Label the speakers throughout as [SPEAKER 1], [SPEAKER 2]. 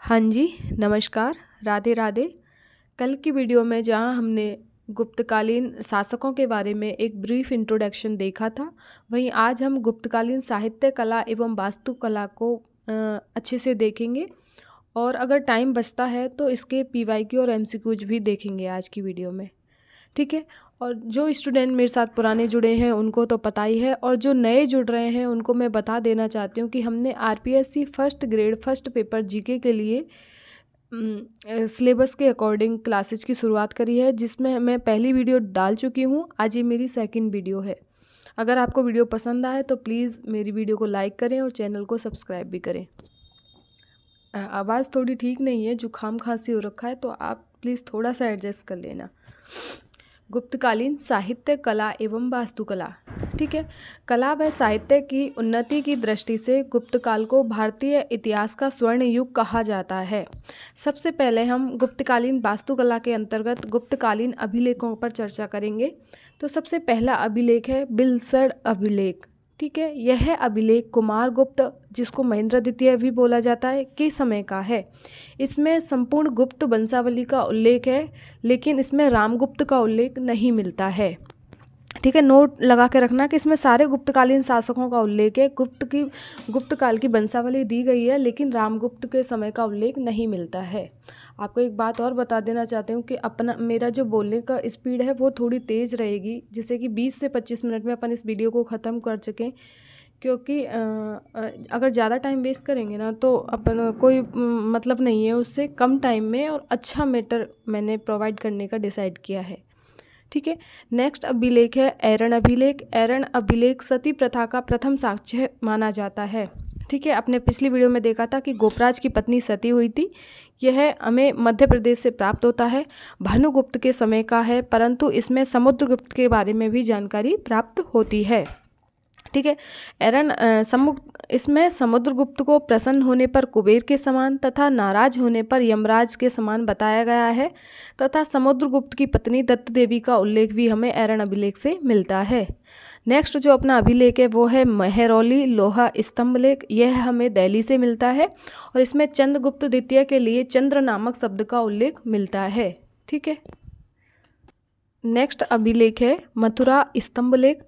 [SPEAKER 1] हाँ जी, नमस्कार, राधे राधे। कल की वीडियो में जहाँ हमने गुप्तकालीन शासकों के बारे में एक ब्रीफ इंट्रोडक्शन देखा था, वहीं आज हम गुप्तकालीन साहित्य कला एवं वास्तुकला को अच्छे से देखेंगे। और अगर टाइम बचता है तो इसके पीवाईक्यू और एमसीक्यूज भी देखेंगे आज की वीडियो में, ठीक है। और जो स्टूडेंट मेरे साथ पुराने जुड़े हैं उनको तो पता ही है, और जो नए जुड़ रहे हैं उनको मैं बता देना चाहती हूँ कि हमने RPSC first grade first paper GK के लिए सिलेबस के अकॉर्डिंग क्लासेज की शुरुआत करी है, जिसमें मैं पहली वीडियो डाल चुकी हूँ। आज ये मेरी सेकंड वीडियो है। अगर आपको वीडियो पसंद आए तो प्लीज़ मेरी वीडियो को लाइक करें और चैनल को सब्सक्राइब भी करें। आवाज़ थोड़ी ठीक नहीं है, जुकाम खांसी हो रखा है, तो आप प्लीज़ थोड़ा सा एडजस्ट कर लेना। गुप्तकालीन साहित्य कला एवं वास्तुकला, ठीक है। कला व साहित्य की उन्नति की दृष्टि से गुप्तकाल को भारतीय इतिहास का स्वर्ण युग कहा जाता है। सबसे पहले हम गुप्तकालीन वास्तुकला के अंतर्गत गुप्तकालीन अभिलेखों पर चर्चा करेंगे। तो सबसे पहला अभिलेख है बिलसड़ अभिलेख, ठीक है। यह अभिलेख कुमारगुप्त, जिसको महेंद्र द्वितीय भी बोला जाता है, के समय का है। इसमें संपूर्ण गुप्त वंशावली का उल्लेख है, लेकिन इसमें रामगुप्त का उल्लेख नहीं मिलता है, ठीक है। नोट लगा के रखना कि इसमें सारे गुप्तकालीन शासकों का उल्लेख है। गुप्त काल की वंशावली दी गई है, लेकिन रामगुप्त के समय का उल्लेख नहीं मिलता है। आपको एक बात और बता देना चाहती हूँ कि मेरा जो बोलने का स्पीड है वो थोड़ी तेज़ रहेगी, जिससे कि 20 से 25 मिनट में अपन इस वीडियो को ख़त्म कर सकें। क्योंकि अगर ज़्यादा टाइम वेस्ट करेंगे ना तो अपन कोई मतलब नहीं है। उससे कम टाइम में और अच्छा मैटर मैंने प्रोवाइड करने का डिसाइड किया है, ठीक है। नेक्स्ट अभिलेख है ऐरण अभिलेख। ऐरण अभिलेख सती प्रथा का प्रथम साक्ष्य माना जाता है, ठीक है। अपने पिछली वीडियो में देखा था कि गोपराज की पत्नी सती हुई थी। यह हमें मध्य प्रदेश से प्राप्त होता है, भानुगुप्त के समय का है, परंतु इसमें समुद्रगुप्त के बारे में भी जानकारी प्राप्त होती है, ठीक है। ऐरण इसमें समुद्रगुप्त को प्रसन्न होने पर कुबेर के समान तथा नाराज होने पर यमराज के समान बताया गया है, तथा समुद्रगुप्त की पत्नी दत्त देवी का उल्लेख भी हमें ऐरण अभिलेख से मिलता है। नेक्स्ट जो अपना अभिलेख है वो है मेहरौली लोहा स्तंभलेख। यह हमें दिल्ली से मिलता है, और इसमें चंद्रगुप्त द्वितीय के लिए चंद्र नामक शब्द का उल्लेख मिलता है, ठीक है। नेक्स्ट अभिलेख है मथुरा स्तंभलेख।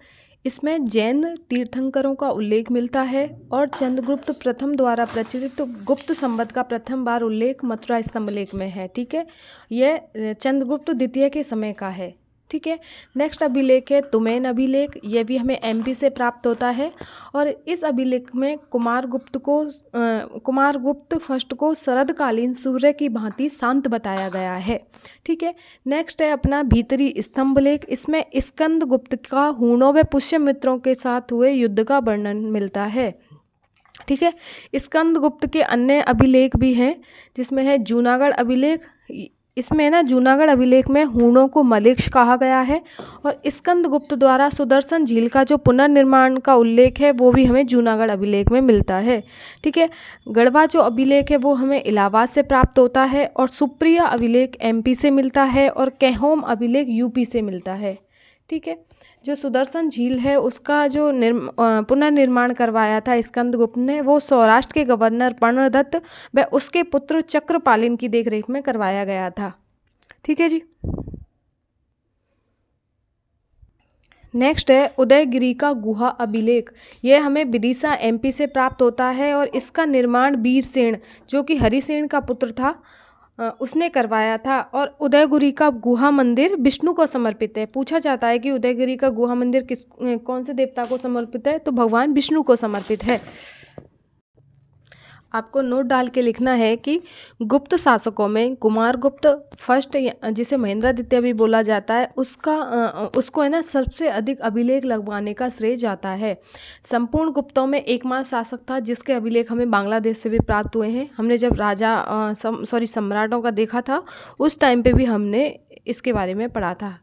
[SPEAKER 1] इसमें जैन तीर्थंकरों का उल्लेख मिलता है, और चंद्रगुप्त प्रथम द्वारा प्रचलित गुप्त संवत का प्रथम बार उल्लेख मथुरा स्तंभलेख में है, ठीक है। यह चंद्रगुप्त द्वितीय के समय का है, ठीक है। नेक्स्ट अभिलेख है तुमैन अभिलेख। यह भी हमें एमपी से प्राप्त होता है, और इस अभिलेख में कुमारगुप्त फर्स्ट को शरदकालीन सूर्य की भांति शांत बताया गया है, ठीक है। नेक्स्ट है अपना भीतरी स्तंभलेख। इसमें स्कंदगुप्त का हूणों व पुष्यमित्रों के साथ हुए युद्ध का वर्णन मिलता है, ठीक है। स्कंदगुप्त के अन्य अभिलेख भी हैं, जिसमें है जूनागढ़ अभिलेख। इसमें ना जूनागढ़ अभिलेख में हूणों को मलेक्ष कहा गया है, और स्कंदगुप्त द्वारा सुदर्शन झील का जो पुनर्निर्माण का उल्लेख है वो भी हमें जूनागढ़ अभिलेख में मिलता है, ठीक है। गढ़वा जो अभिलेख है वो हमें इलाहाबाद से प्राप्त होता है, और सुप्रिया अभिलेख एमपी से मिलता है, और कैहोम अभिलेख यूपी से मिलता है, ठीक है। जो सुदर्शन झील है उसका जो पुनर्निर्माण करवाया था स्कंदगुप्त ने, वो सौराष्ट्र के गवर्नर पर्णदत्त व उसके पुत्र चक्रपालिन की देखरेख में करवाया गया था, ठीक है जी। नेक्स्ट है उदयगिरी का गुहा अभिलेख। यह हमें विदिशा एमपी से प्राप्त होता है, और इसका निर्माण वीरसेन, जो कि हरिसेन का पुत्र था, उसने करवाया था। और उदयगिरी का गुहा मंदिर विष्णु को समर्पित है। पूछा जाता है कि उदयगिरी का गुहा मंदिर कौन से देवता को समर्पित है, तो भगवान विष्णु को समर्पित है। आपको नोट डाल के लिखना है कि गुप्त शासकों में कुमारगुप्त फर्स्ट, जिसे महेंद्र द्वितीय भी बोला जाता है, उसको है ना सबसे अधिक अभिलेख लगवाने का श्रेय जाता है। संपूर्ण गुप्तों में एकमात्र शासक था जिसके अभिलेख हमें बांग्लादेश से भी प्राप्त हुए हैं। हमने जब सम्राटों का देखा था उस टाइम पे भी हमने इसके बारे में पढ़ा था,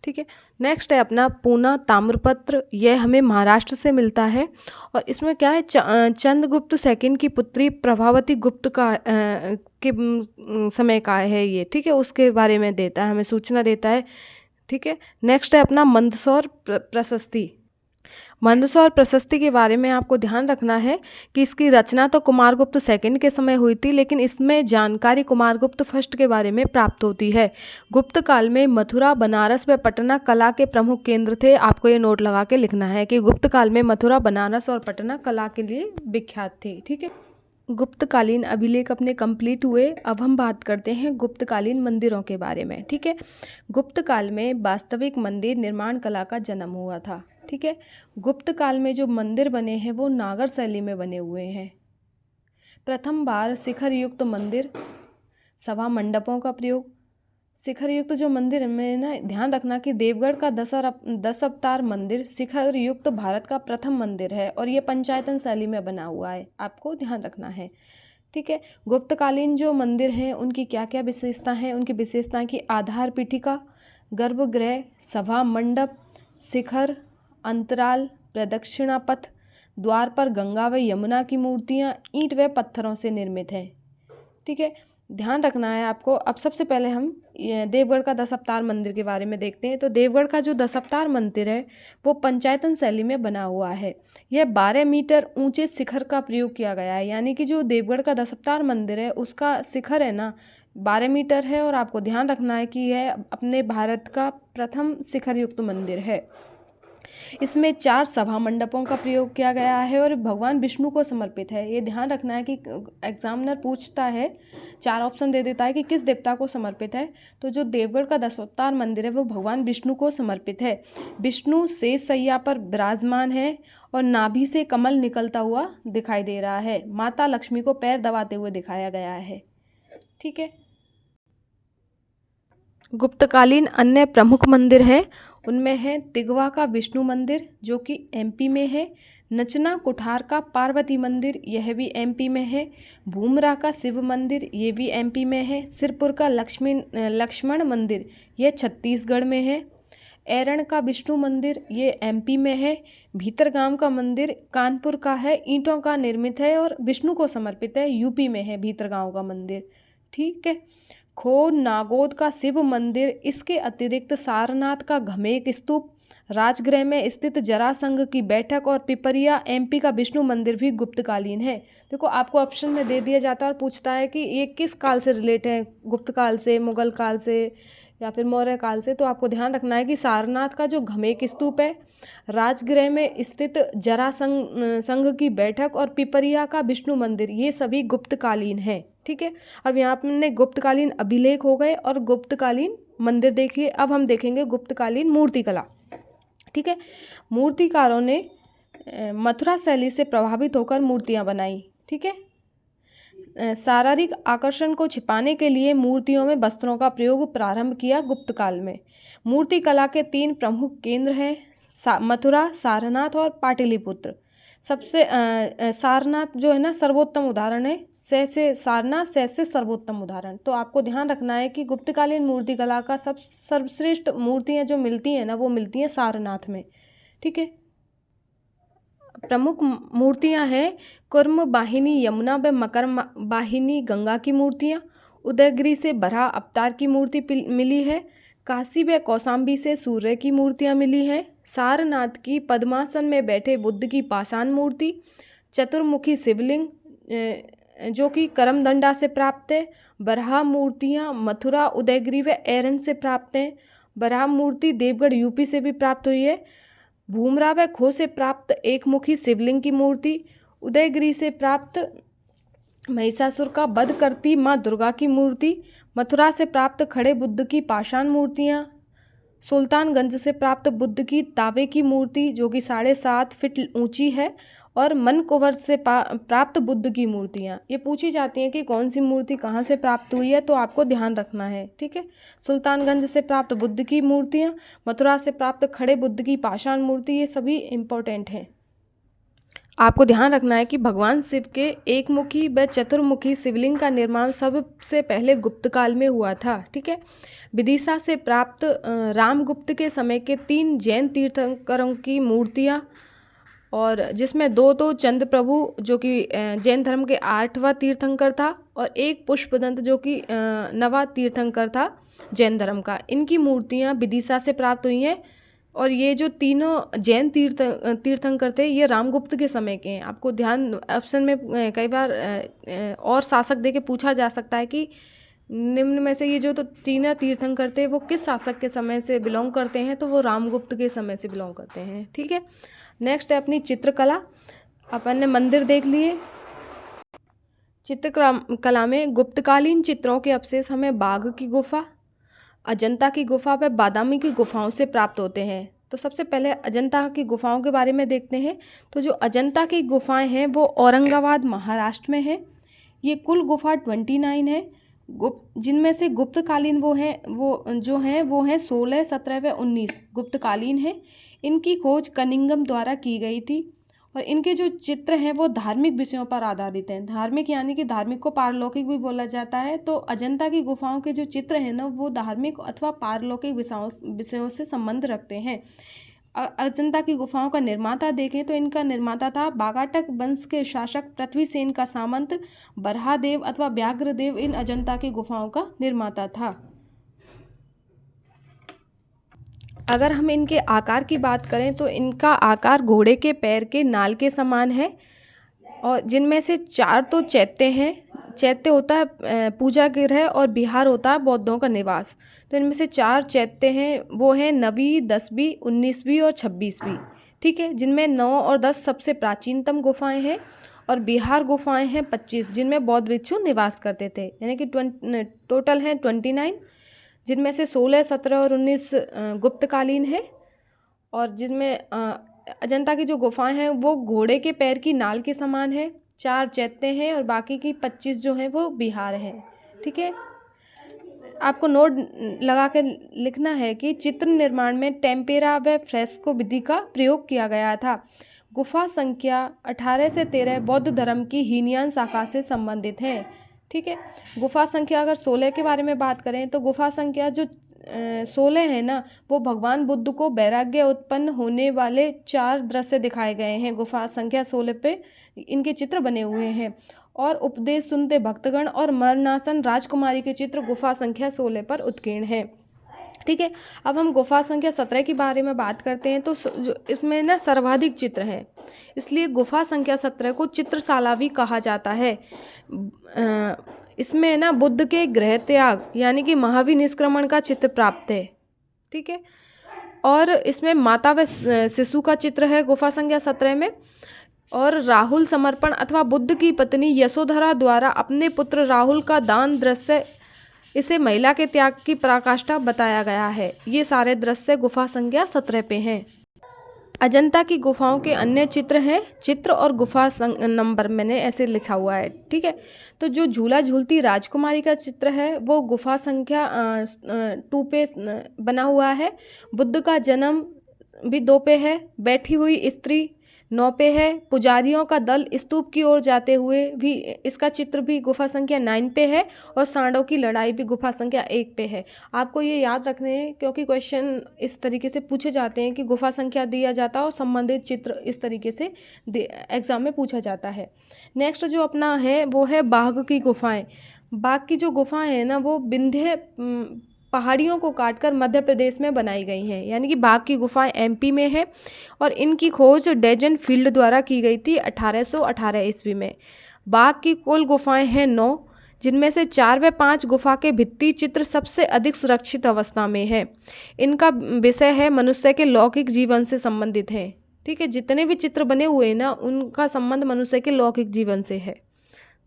[SPEAKER 1] ठीक है। नेक्स्ट है अपना पूना ताम्रपत्र। यह हमें महाराष्ट्र से मिलता है, और इसमें क्या है, चंद्रगुप्त सेकंड की पुत्री प्रभावती गुप्त का के समय का है ये, ठीक है। उसके बारे में देता है, हमें सूचना देता है, ठीक है। नेक्स्ट है अपना मंदसौर प्रशस्ति। मंदसौर और प्रशस्ति के बारे में आपको ध्यान रखना है कि इसकी रचना तो कुमारगुप्त सेकंड के समय हुई थी, लेकिन इसमें जानकारी कुमारगुप्त फर्स्ट के बारे में प्राप्त होती है। गुप्त काल में मथुरा, बनारस व पटना कला के प्रमुख केंद्र थे। आपको ये नोट लगा के लिखना है कि गुप्त काल में मथुरा, बनारस और पटना कला के लिए विख्यात थी। ठीक है, गुप्तकालीन अभिलेख अपने कंप्लीट हुए। अब हम बात करते हैं गुप्तकालीन मंदिरों के बारे में। ठीक है, गुप्त काल में वास्तविक मंदिर निर्माण कला का जन्म हुआ था। ठीक है, गुप्त काल में जो मंदिर बने हैं वो नागर शैली में बने हुए हैं। प्रथम बार शिखर युक्त मंदिर, सभा मंडपों का प्रयोग। शिखर युक्त जो मंदिर में ना ध्यान रखना कि देवगढ़ का 10 अवतार मंदिर शिखर युक्त भारत का प्रथम मंदिर है और ये पंचायतन शैली में बना हुआ है, आपको ध्यान रखना है। ठीक है, गुप्तकालीन जो मंदिर हैं उनकी क्या क्या विशेषता हैं? उनकी विशेषता की आधार पीठिका, गर्भगृह, सभा मंडप, शिखर, अंतराल, प्रदक्षिणा पथ, द्वार पर गंगा व यमुना की मूर्तियाँ ईंट व पत्थरों से निर्मित हैं। ठीक है, ध्यान रखना है आपको। अब सबसे पहले हम देवगढ़ का 10 अवतार मंदिर के बारे में देखते हैं। तो देवगढ़ का जो 10 अवतार मंदिर है वो पंचायतन शैली में बना हुआ है। यह 12 मीटर ऊंचे शिखर का प्रयोग किया गया है, यानी कि जो देवगढ़ का 10 अवतार मंदिर है उसका शिखर है ना 12 मीटर है। और आपको ध्यान रखना है कि यह अपने भारत का प्रथम शिखर युक्त मंदिर है। इसमें 4 सभा मंडपों का प्रयोग किया गया है और भगवान विष्णु को समर्पित है। ये ध्यान रखना है कि एग्जामिनर पूछता है, 4 ऑप्शन दे देता है कि किस देवता को समर्पित है। तो जो देवगढ़ का 10 अवतार मंदिर है वो भगवान विष्णु को समर्पित है। विष्णु शेष शैया पर विराजमान है और नाभि से कमल निकलता हुआ दिखाई दे रहा है। माता लक्ष्मी को पैर दबाते हुए दिखाया गया है। ठीक है, गुप्तकालीन अन्य प्रमुख मंदिर हैं, उनमें है तिगवा का विष्णु मंदिर जो कि एमपी में है। नचना कुठार का पार्वती मंदिर, यह भी एमपी में है। भूमरा का शिव मंदिर, ये भी एमपी में है। सिरपुर का लक्ष्मण मंदिर, ये छत्तीसगढ़ में है। एरण का विष्णु मंदिर, ये एमपी में है। भीतरगाम का मंदिर कानपुर का है, ईंटों का निर्मित है और विष्णु को समर्पित है, यूपी में है भीतरगांव का मंदिर। ठीक है, खो नागौद का शिव मंदिर, इसके अतिरिक्त सारनाथ का घमेक स्तूप, राजगृह में स्थित जरासंघ की बैठक और पिपरिया एमपी का विष्णु मंदिर भी गुप्तकालीन है। देखो आपको ऑप्शन में दे दिया जाता है और पूछता है कि ये किस काल से रिलेट है, गुप्त काल से, मुगल काल से या फिर मौर्य काल से। तो आपको ध्यान रखना है कि सारनाथ का जो घमेक स्तूप है, राजगृह में स्थित जरासंघ की बैठक और पिपरिया का विष्णु मंदिर, ये सभी गुप्तकालीन हैं। ठीक है, अब यहाँ पे गुप्तकालीन अभिलेख हो गए और गुप्तकालीन मंदिर देखिए। अब हम देखेंगे गुप्तकालीन मूर्तिकला। ठीक है, मूर्तिकारों ने मथुरा शैली से प्रभावित होकर मूर्तियाँ बनाई। ठीक है, शारीरिक आकर्षण को छिपाने के लिए मूर्तियों में वस्त्रों का प्रयोग प्रारंभ किया गुप्त काल में। मूर्ति कला के 3 प्रमुख केंद्र हैं, मथुरा, सारनाथ और पाटलिपुत्र। सबसे सारनाथ जो है ना सर्वोत्तम उदाहरण है, से सारनाथ से सर्वोत्तम उदाहरण। तो आपको ध्यान रखना है कि गुप्तकालीन मूर्ति कला का सर्वश्रेष्ठ मूर्तियाँ जो मिलती हैं ना वो मिलती हैं सारनाथ में। ठीक है, प्रमुख मूर्तियां हैं कुर्म वाहिनी यमुना व मकर वाहिनी गंगा की मूर्तियां। उदयगिरी से बराह अवतार की मूर्ति मिली है। काशी व कौशाम्बी से सूर्य की मूर्तियां मिली हैं। सारनाथ की पद्मासन में बैठे बुद्ध की पाषाण मूर्ति। चतुर्मुखी शिवलिंग जो कि करमदंडा से प्राप्त है। बराह मूर्तियां मथुरा, उदयगिरी व एरन से प्राप्त हैं। बराह मूर्ति देवगढ़ यूपी से भी प्राप्त हुई है। भूमरा व खो से प्राप्त एक मुखी शिवलिंग की मूर्ति। उदयगिरी से प्राप्त महिषासुर का वध करती माँ दुर्गा की मूर्ति। मथुरा से प्राप्त खड़े बुद्ध की पाषाण मूर्तियाँ। सुल्तानगंज से प्राप्त बुद्ध की तांबे की मूर्ति जो कि 7.5 फीट ऊंची है। और मनकुंवर से प्राप्त बुद्ध की मूर्तियाँ। ये पूछी जाती हैं कि कौन सी मूर्ति कहाँ से प्राप्त हुई है, तो आपको ध्यान रखना है। ठीक है, सुल्तानगंज से प्राप्त बुद्ध की मूर्तियाँ, मथुरा से प्राप्त खड़े बुद्ध की पाषाण मूर्ति, ये सभी इम्पोर्टेंट हैं। आपको ध्यान रखना है कि भगवान शिव के एक मुखी व चतुर्मुखी शिवलिंग का निर्माण सबसे पहले गुप्त काल में हुआ था। ठीक है, विदिशा से प्राप्त रामगुप्त के समय के 3 जैन तीर्थंकरों की मूर्तियाँ, और जिसमें 2 चंद्र प्रभु जो कि जैन धर्म के 8वां तीर्थंकर था और एक पुष्पदंत जो कि 9वां तीर्थंकर था जैन धर्म का। इनकी मूर्तियाँ विदिशा से प्राप्त हुई हैं और ये जो तीनों जैन तीर्थंकर थे ये रामगुप्त के समय के हैं। आपको ध्यान ऑप्शन में कई बार और शासक दे के पूछा जा सकता है कि निम्न में से ये जो तो तीनों तीर्थंकर थे वो किस शासक के समय से बिलोंग करते हैं, तो वो रामगुप्त के समय से बिलोंग करते हैं। ठीक है, नेक्स्ट है अपनी चित्रकला। अपन ने मंदिर देख लिए। चित्रकला में गुप्तकालीन चित्रों के अवशेष हमें बाघ की गुफा, अजंता की गुफा व बादामी की गुफाओं से प्राप्त होते हैं। तो सबसे पहले अजंता की गुफाओं के बारे में देखते हैं। तो जो अजंता की गुफाएं हैं वो औरंगाबाद महाराष्ट्र में है। ये कुल गुफा 29 है। जिनमें से गुप्तकालीन वो हैं 16, 17 व 19 गुप्तकालीन हैं। इनकी खोज कनिंगम द्वारा की गई थी और इनके जो चित्र हैं वो धार्मिक विषयों पर आधारित हैं। धार्मिक यानी कि धार्मिक को पारलौकिक भी बोला जाता है। तो अजंता की गुफाओं के जो चित्र हैं ना वो धार्मिक अथवा पारलौकिक विषयों से संबंध रखते हैं। अजंता की गुफाओं का निर्माता देखें तो इनका निर्माता था बागाटक वंश के शासक पृथ्वीसेन का सामंत बरहादेव अथवा व्याघ्रदेव। इन अजंता की गुफाओं का निर्माता था। अगर हम इनके आकार की बात करें तो इनका आकार घोड़े के पैर के नाल के समान है और जिनमें से 4 तो चैत्य हैं। चैत्य होता है पूजा गृह और विहार होता है बौद्धों का निवास। तो इनमें से 4 चैत्य हैं, वो हैं 9वीं, 10वीं, 19वीं और 26वीं। ठीक है, जिनमें 9 और 10 सबसे प्राचीनतम गुफाएं हैं और विहार गुफाएं हैं 25, जिनमें बौद्ध भिक्षु निवास करते थे। यानी कि टोटल हैं 29, जिनमें से 16, 17 और 19 गुप्तकालीन है और जिनमें अजंता की जो गुफाएं हैं वो घोड़े के पैर की नाल के समान है। 4 चैत्य हैं और बाकी की 25 जो हैं वो बिहार हैं। ठीक है, आपको नोट लगा के लिखना है कि चित्र निर्माण में टेम्पेरा व फ्रेस्को विधि का प्रयोग किया गया था। गुफा संख्या 18 से 13 बौद्ध धर्म की हीनयान शाखा से संबंधित है। ठीक है, गुफा संख्या अगर 16 के बारे में बात करें तो गुफा संख्या जो 16 है ना वो भगवान बुद्ध को वैराग्य उत्पन्न होने वाले 4 दृश्य दिखाए गए हैं। गुफा संख्या 16 पे इनके चित्र बने हुए हैं और उपदेश सुनते भक्तगण और मरणासन राजकुमारी के चित्र गुफा संख्या 16 पर उत्कीर्ण है। ठीक है, अब हम गुफा संख्या 17 के बारे में बात करते हैं। तो जो इसमें ना सर्वाधिक चित्र हैं, इसलिए गुफा संख्या 17 को चित्रशाला भी कहा जाता है। इसमें ना बुद्ध के गृह त्याग यानी कि महाविनिष्क्रमण का चित्र प्राप्त है। ठीक है, और इसमें माता व शिशु का चित्र है गुफा संख्या 17 में। और राहुल समर्पण अथवा बुद्ध की पत्नी यशोधरा द्वारा अपने पुत्र राहुल का दान दृश्य, इसे महिला के त्याग की पराकाष्ठा बताया गया है। ये सारे दृश्य गुफा संख्या 17 पे हैं। अजंता की गुफाओं के अन्य चित्र हैं। चित्र और गुफा नंबर मैंने ऐसे लिखा हुआ है। ठीक है, तो जो झूला झूलती राजकुमारी का चित्र है वो गुफा संख्या 2 पे बना हुआ है। बुद्ध का जन्म भी 2 पे है। बैठी हुई स्त्री 9 पे है। पुजारियों का दल स्तूप की ओर जाते हुए भी, इसका चित्र भी गुफा संख्या 9 पे है। और सांडों की लड़ाई भी गुफा संख्या 1 पे है। आपको ये याद रखने हैं क्योंकि क्वेश्चन इस तरीके से पूछे जाते हैं कि गुफा संख्या दिया जाता है और संबंधित चित्र इस तरीके से एग्जाम में पूछा जाता है। नेक्स्ट जो अपना है वो है बाघ की गुफाएं। बाघ की जो गुफाएं हैं ना वो विंध्य पहाड़ियों को काटकर मध्य प्रदेश में बनाई गई हैं। यानी कि बाघ की गुफाएं एमपी में है और इनकी खोज डेजन फील्ड द्वारा की गई थी 1818 ईस्वी में। बाघ की कुल गुफाएं हैं 9, जिनमें से 4 व 5 गुफा के भित्ति चित्र सबसे अधिक सुरक्षित अवस्था में है। इनका विषय है मनुष्य के लौकिक जीवन से संबंधित है। ठीक है, जितने भी चित्र बने हुए हैं ना उनका संबंध मनुष्य के लौकिक जीवन से है।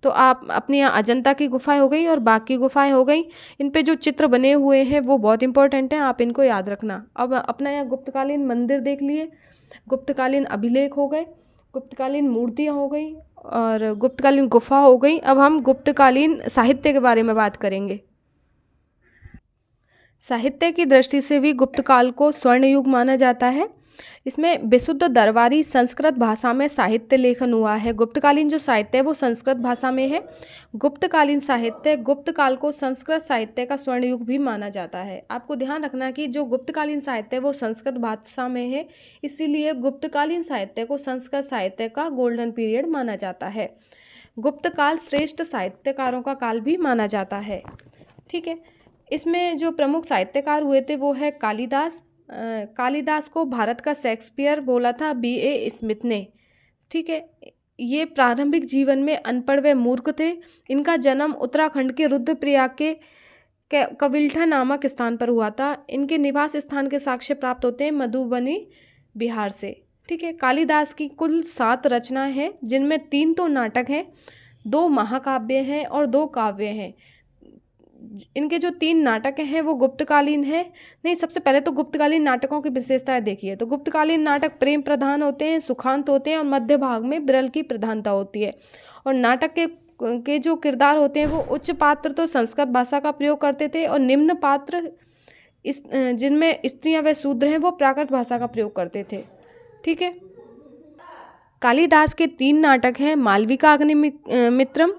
[SPEAKER 1] तो आप अपने यहाँ अजंता की गुफाएं हो गई और बाघ की गुफाएं हो गई। इन पे जो चित्र बने हुए हैं वो बहुत इंपॉर्टेंट हैं, आप इनको याद रखना। अब अपना यहाँ गुप्तकालीन मंदिर देख लिए, गुप्तकालीन अभिलेख हो गए, गुप्तकालीन मूर्तियाँ हो गई और गुप्तकालीन गुफा हो गई। अब हम गुप्तकालीन साहित्य के बारे में बात करेंगे। साहित्य की दृष्टि से भी गुप्त काल को स्वर्ण युग माना जाता है। इसमें विशुद्ध दरबारी संस्कृत भाषा में साहित्य लेखन हुआ है। गुप्तकालीन जो साहित्य है वो संस्कृत भाषा में है। गुप्तकालीन साहित्य गुप्त काल को संस्कृत साहित्य का स्वर्ण युग भी माना जाता है। आपको ध्यान रखना कि जो गुप्तकालीन साहित्य है वो संस्कृत भाषा में है, इसीलिए गुप्तकालीन साहित्य को संस्कृत साहित्य का गोल्डन पीरियड माना जाता है। गुप्त काल श्रेष्ठ साहित्यकारों का काल भी माना जाता है। ठीक है, इसमें जो प्रमुख साहित्यकार हुए थे वो है कालिदास, कालिदास को भारत का शेक्सपियर बोला था B.A. स्मिथ ने। ठीक है, ये प्रारंभिक जीवन में अनपढ़ व मूर्ख थे। इनका जन्म उत्तराखंड के रुद्रप्रयाग के कविल्ठा नामक स्थान पर हुआ था। इनके निवास स्थान के साक्ष्य प्राप्त होते हैं मधुबनी, बिहार से। ठीक है, कालिदास की कुल 7 रचनाएं हैं, जिनमें 3 तो नाटक हैं, 2 महाकाव्य हैं और 2 काव्य हैं। इनके जो 3 नाटक हैं वो गुप्तकालीन हैं। नहीं, सबसे पहले तो गुप्तकालीन नाटकों की विशेषताएं देखिए। तो गुप्तकालीन नाटक प्रेम प्रधान होते हैं, सुखांत होते हैं और मध्य भाग में विरल की प्रधानता होती है। और नाटक के जो किरदार होते हैं वो उच्च पात्र तो संस्कृत भाषा का प्रयोग करते थे और निम्न पात्र जिनमें स्त्रियां व शूद्र हैं वो प्राकृत भाषा का प्रयोग करते थे। ठीक है, कालिदास के 3 नाटक हैं, मालविका अग्निमित्रम,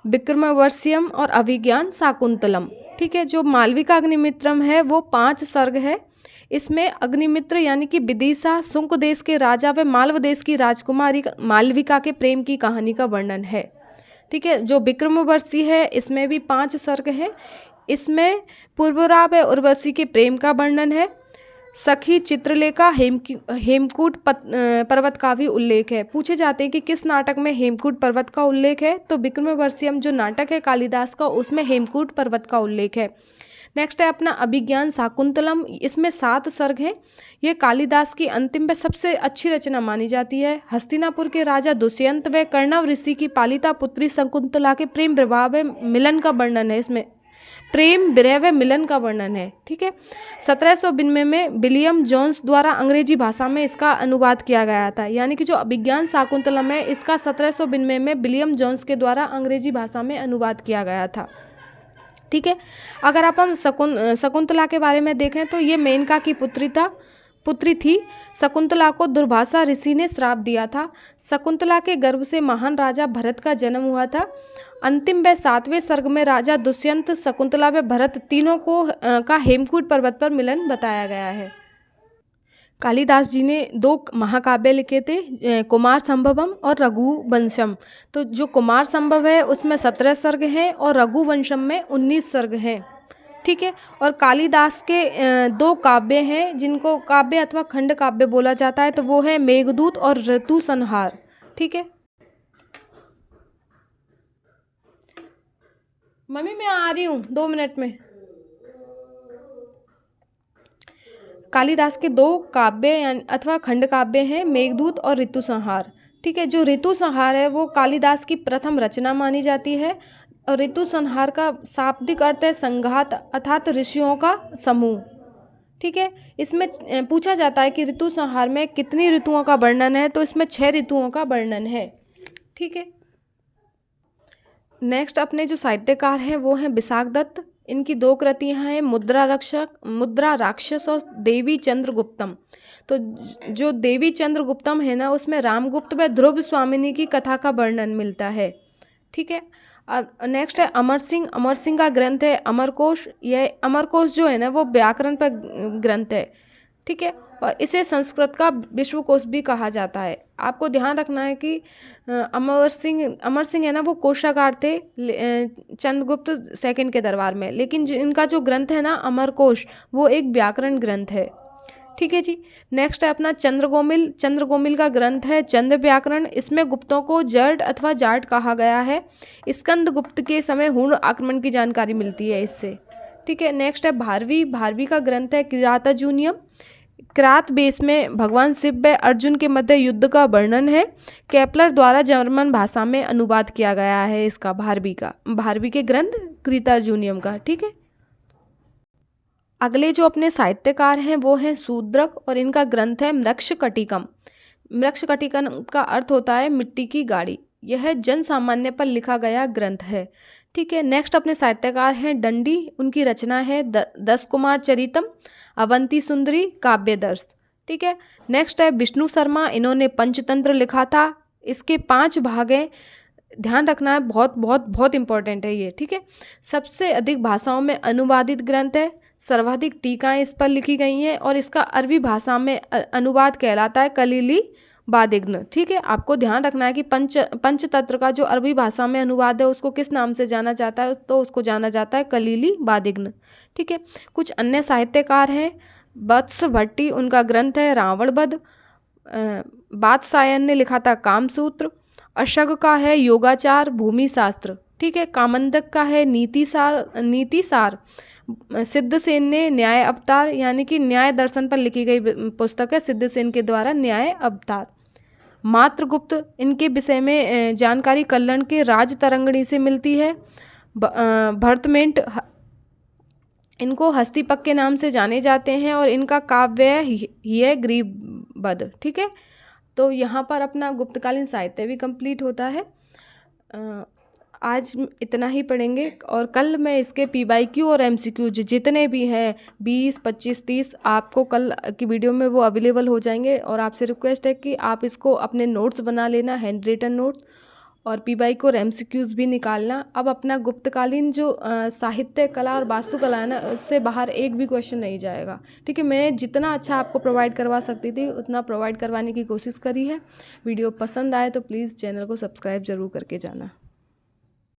[SPEAKER 1] विक्रमावर्ष्यम और अभिज्ञान शाकुंतलम। ठीक है, जो मालविका अग्निमित्रम है वो 5 सर्ग है। इसमें अग्निमित्र यानी कि विदिशा, शुंग देश के राजा व मालव देश की राजकुमारी मालविका के प्रेम की कहानी का वर्णन है। ठीक है, जो विक्रमावर्ष्य है इसमें भी 5 सर्ग हैं। इसमें पूर्वरा व उर्वशी के प्रेम का वर्णन है। सखी, चित्रलेखा, हेमकूट पर्वत का भी उल्लेख है। पूछे जाते हैं कि किस नाटक में हेमकूट पर्वत का उल्लेख है, तो विक्रमावर्ष्यम जो नाटक है कालिदास का उसमें हेमकूट पर्वत का उल्लेख है। नेक्स्ट है अपना अभिज्ञान शाकुंतलम। इसमें 7 सर्ग हैं। ये कालिदास की अंतिम व सबसे अच्छी रचना मानी जाती है। हस्तिनापुर के राजा दुष्यंत व कर्णव ऋषि की पालिता पुत्री शकुंतला के प्रेम विवाह व मिलन का वर्णन है। इसमें प्रेम, विरह व मिलन का वर्णन है। ठीक है, 1792 में विलियम जोन्स द्वारा अंग्रेजी भाषा में इसका अनुवाद किया गया था। यानी कि जो अभिज्ञान शाकुंतलम है इसका 1792 में विलियम जोन्स के द्वारा अंग्रेजी भाषा में अनुवाद किया गया था। ठीक है, अगर अपन शकुंतला के बारे में देखें तो ये मेनका की पुत्री थी। शकुंतला को दुर्वासा ऋषि ने श्राप दिया था। शकुंतला के गर्भ से महान राजा भरत का जन्म हुआ था। अंतिम व 7वें सर्ग में राजा दुष्यंत, शकुंतला व भरत तीनों का हेमकूट पर्वत पर मिलन बताया गया है। कालिदास जी ने 2 महाकाव्य लिखे थे, कुमार संभवम और रघुवंशम। तो जो कुमार संभव है उसमें 17 सर्ग हैं और रघुवंशम में 19 सर्ग हैं। ठीक है, और कालिदास के 2 काव्य हैं जिनको काव्य अथवा खंड काव्य बोला जाता है, तो वो है मेघदूत और ऋतु संहार। ठीक है, मम्मी मैं आ रही हूँ 2 मिनट में। कालिदास के 2 काव्य अथवा खंड काव्य हैं, मेघदूत और ऋतु संहार। ठीक है, जो ऋतु संहार है वो कालिदास की प्रथम रचना मानी जाती है और ऋतु संहार का शाब्दिक अर्थ है संघात अर्थात ऋषियों का समूह। ठीक है, इसमें पूछा जाता है कि ऋतु संहार में कितनी ऋतुओं का वर्णन है, तो इसमें 6 ऋतुओं का वर्णन है। ठीक है, नेक्स्ट अपने जो साहित्यकार हैं वो हैं विशाखदत्त। इनकी 2 कृतियाँ हैं, मुद्रा राक्षस और देवी चंद्रगुप्तम। तो जो देवी चंद्रगुप्तम है ना उसमें रामगुप्त व ध्रुव स्वामिनी की कथा का वर्णन मिलता है। ठीक है, नेक्स्ट है अमर सिंह का ग्रंथ है अमरकोश। यह अमरकोश जो है ना वो व्याकरण पर ग्रंथ है। ठीक है, और इसे संस्कृत का विश्वकोश भी कहा जाता है। आपको ध्यान रखना है कि अमर सिंह है ना वो कोषागार थे चंद्रगुप्त सेकंड के दरबार में, लेकिन इनका जो ग्रंथ है ना अमरकोश वो एक व्याकरण ग्रंथ है। ठीक है जी, नेक्स्ट है अपना चंद्रगोमिल का ग्रंथ है चंद्र व्याकरण। इसमें गुप्तों को जर्ड अथवा जाट कहा गया है। स्कंद गुप्त के समय हुण आक्रमण की जानकारी मिलती है इससे। ठीक है, नेक्स्ट है भारवी का ग्रंथ है किरातार्जुनीयम। किरात बेस में भगवान शिव व अर्जुन के मध्य युद्ध का वर्णन है। केपलर द्वारा जर्मन भाषा में अनुवाद किया गया है इसका भारवी के ग्रंथ किरातार्जुनीयम का। ठीक है, अगले जो अपने साहित्यकार हैं वो हैं शूद्रक और इनका ग्रंथ है मृक्षकटिकम। मृक्षकटिकम का अर्थ होता है मिट्टी की गाड़ी। यह जन सामान्य पर लिखा गया ग्रंथ है। ठीक है, नेक्स्ट अपने साहित्यकार हैं दंडी। उनकी रचना है 10 कुमार चरितम, अवंती सुंदरी, काव्यदर्श। ठीक है, नेक्स्ट है विष्णु शर्मा। इन्होंने पंचतंत्र लिखा था। इसके 5 भाग हैं, ध्यान रखना है, बहुत बहुत बहुत इंपॉर्टेंट है ये। ठीक है, सबसे अधिक भाषाओं में अनुवादित ग्रंथ है। सर्वाधिक टीकाएं इस पर लिखी गई हैं और इसका अरबी भाषा में अनुवाद कहलाता है कलीली बादिग्न। ठीक है, आपको ध्यान रखना है कि पंचतंत्र का जो अरबी भाषा में अनुवाद है उसको किस नाम से जाना जाता है, तो उसको जाना जाता है कलीली बादिग्न। ठीक है, कुछ अन्य साहित्यकार हैं वत्स भट्टी, उनका ग्रंथ है रावण वध। वात्सायन ने लिखा था कामसूत्र। अशक का है योगाचार भूमि शास्त्र, ठीक है। कामंदक का है नीतिसार। सिद्धसेन ने न्याय अवतार यानी कि न्याय दर्शन पर लिखी गई पुस्तक है सिद्धसेन के द्वारा न्याय अवतार। मात्रगुप्त, इनके विषय में जानकारी कल्लण के राज तरंगिणी से मिलती है। भरतमेंट, इनको हस्तिपक के नाम से जाने जाते हैं और इनका काव्य ही है ग्रीवबध, ठीक है। तो यहाँ पर अपना गुप्तकालीन साहित्य भी कंप्लीट होता है। आज इतना ही पढ़ेंगे और कल मैं इसके PYQ और MCQ जितने भी हैं 20, 25, 30 आपको कल की वीडियो में वो अवेलेबल हो जाएंगे। और आपसे रिक्वेस्ट है कि आप इसको अपने नोट्स बना लेना, हैंड रिटन नोट्स, और PYQ और MCQs भी निकालना। अब अपना गुप्तकालीन जो साहित्य कला और वास्तुकला है ना, उससे बाहर एक भी क्वेश्चन नहीं जाएगा, ठीक है। मैंने जितना अच्छा आपको प्रोवाइड करवा सकती थी उतना प्रोवाइड करवाने की कोशिश करी है। वीडियो पसंद आए तो प्लीज़ चैनल को सब्सक्राइब ज़रूर करके जाना।